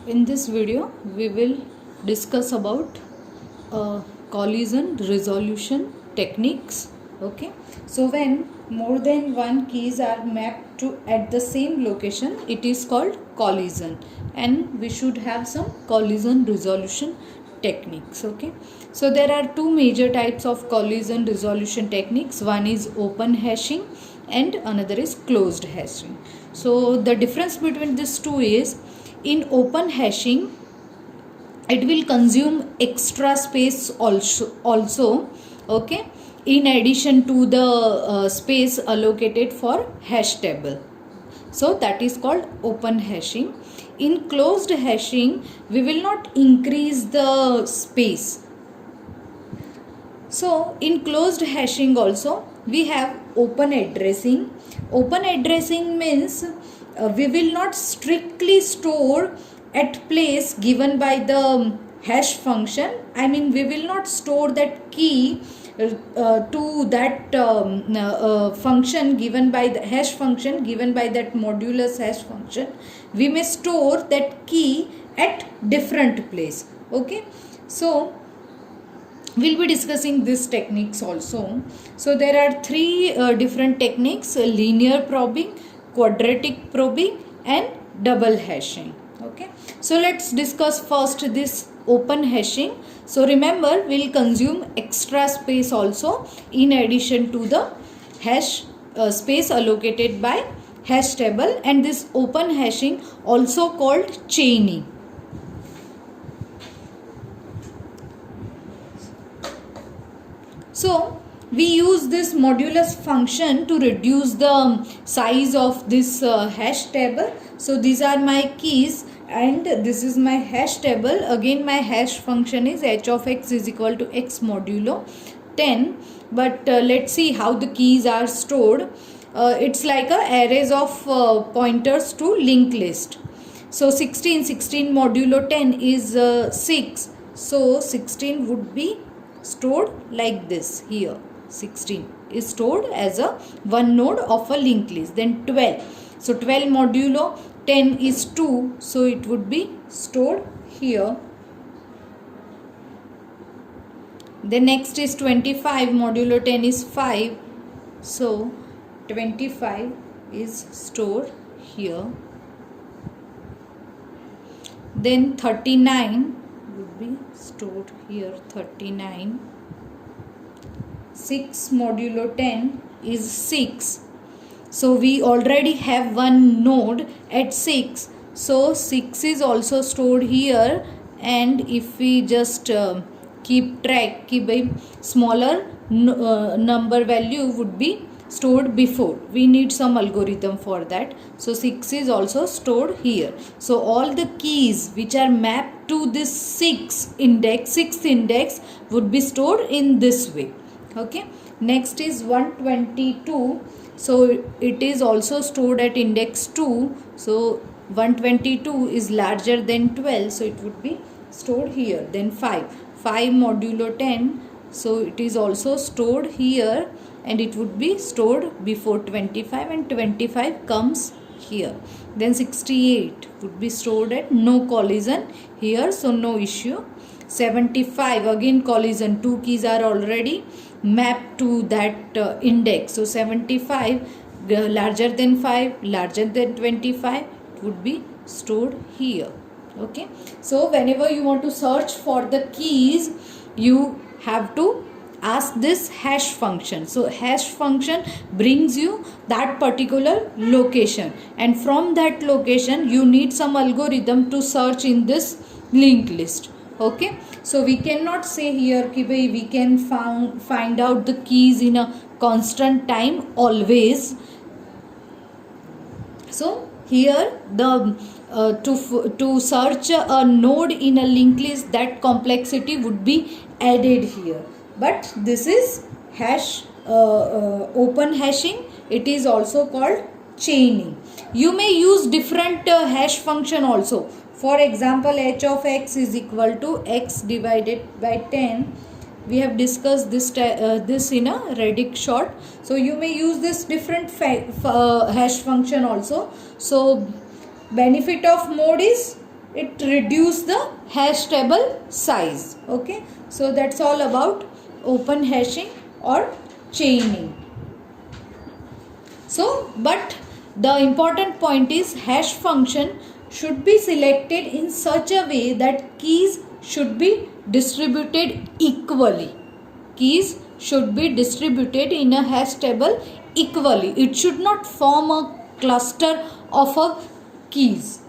In this video, we will discuss about collision resolution techniques. Okay, so when more than one keys are mapped to at the same location, it is called collision, and we should have some collision resolution techniques. Okay, so there are two major types of collision resolution techniques. One is open hashing and another is closed hashing. So the difference between these two is, in open hashing it will consume extra space also. Okay, in addition to the space allocated for hash table. So that is called open hashing. In closed hashing we will not increase the space. So in closed hashing also we have open addressing. Open addressing means we will not strictly store at place given by the hash function. I mean, we will not store that key to that function given by the hash function given by that modulus hash function. We may store that key at different place. Okay, so we'll be discussing these techniques also. So there are three different techniques: linear probing, quadratic probing and double hashing. Okay, so let's discuss first this open hashing. So remember, we'll consume extra space also in addition to the hash space allocated by hash table, and this open hashing also called chaining. So we use this modulus function to reduce the size of this hash table. So these are my keys and this is my hash table. Again, my hash function is h of x is equal to x modulo 10. But let's see how the keys are stored. It's like a arrays of pointers to linked list. So 16 modulo 10 is 6. So 16 would be stored like this here. 16 is stored as a one node of a linked list. Then 12. So 12 modulo 10 is 2. So it would be stored here. The next is 25 modulo 10 is 5. So 25 is stored here. Then 39 would be stored here. 39. 6 modulo 10 is 6. So we already have one node at 6. So 6 is also stored here, and if we just keep track, keep a smaller number value would be stored before. We need some algorithm for that. So 6 is also stored here. So all the keys which are mapped to this 6th index would be stored in this way. Okay, next is 122. So it is also stored at index 2. So 122 is larger than 12, so it would be stored here. Then 5 modulo 10, so it is also stored here, and it would be stored before 25, and 25 comes here. Then 68 would be stored at no collision here, so no issue. 75 again collision, two keys are already mapped to that index. So 75 larger than 5, larger than 25 would be stored here. Okay, so whenever you want to search for the keys, you have to ask this hash function. So hash function brings you that particular location, and from that location you need some algorithm to search in this linked list. Okay, so we cannot say here कि भाई we can find out the keys in a constant time always. So here the to search a node in a linked list, that complexity would be added here. But this is hash open hashing. It is also called chaining. You may use different hash function also. For example, h of x is equal to x divided by 10. We have discussed this in a Reddick short. So you may use this different hash function also. So benefit of mode is it reduce the hash table size. Okay, so that's all about open hashing or chaining. So but the important point is hash function should be selected in such a way that keys should be distributed equally. Keys should be distributed in a hash table equally. It should not form a cluster of keys.